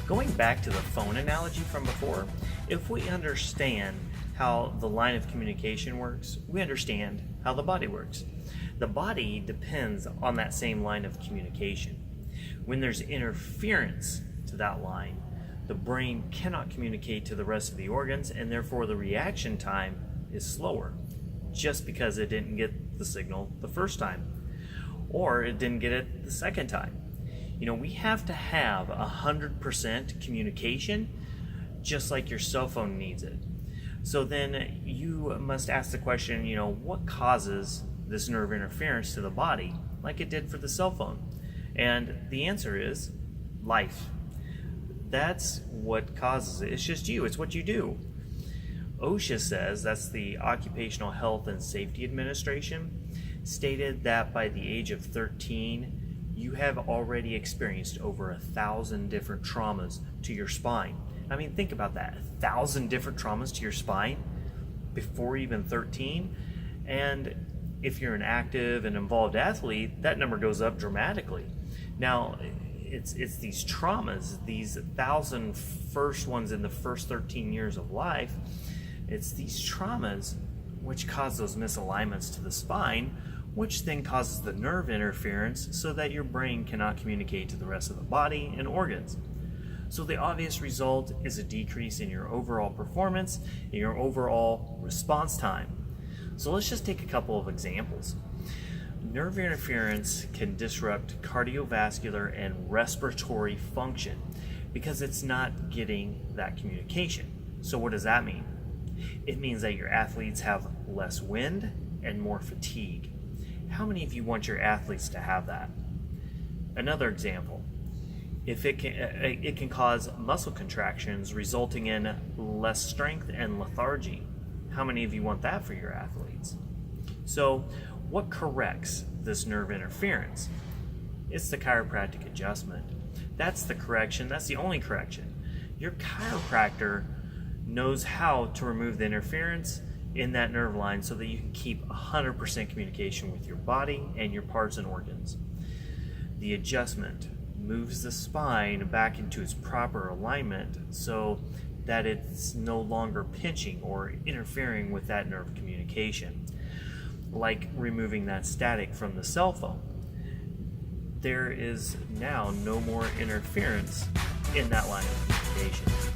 Going back to the phone analogy from before, if we understand how the line of communication works, we understand how the body works. The body depends on that same line of communication. When there's interference to that line, the brain cannot communicate to the rest of the organs, and therefore the reaction time is slower, just because it didn't get the signal the first time, or it didn't get it the second time. We have to have 100% communication, just like your cell phone needs it. So then you must ask the question, what causes this nerve interference to the body, like it did for the cell phone? And the answer is life. That's what causes it. It's just you. It's what you do. OSHA says, that's the Occupational Health and Safety Administration, stated that by the age of 13, you have already experienced over 1,000 different traumas to your spine. I mean, think about that, 1,000 different traumas to your spine before even 13. And if you're an active and involved athlete, that number goes up dramatically. Now, it's these traumas, these 1,000 first ones in the first 13 years of life, it's these traumas which cause those misalignments to the spine, which then causes the nerve interference so that your brain cannot communicate to the rest of the body and organs. So the obvious result is a decrease in your overall performance and your overall response time. So let's just take a couple of examples. Nerve interference can disrupt cardiovascular and respiratory function because it's not getting that communication. So what does that mean? It means that your athletes have less wind and more fatigue. How many of you want your athletes to have that? Another example, if it can cause muscle contractions resulting in less strength and lethargy. How many of you want that for your athletes? So what corrects this nerve interference? It's the chiropractic adjustment. That's the correction. That's the only correction. Your chiropractor knows how to remove the interference in that nerve line so that you can keep 100% communication with your body and your parts and organs. The adjustment moves the spine back into its proper alignment so that it's no longer pinching or interfering with that nerve communication, like removing that static from the cell phone. There is now no more interference in that line of communication.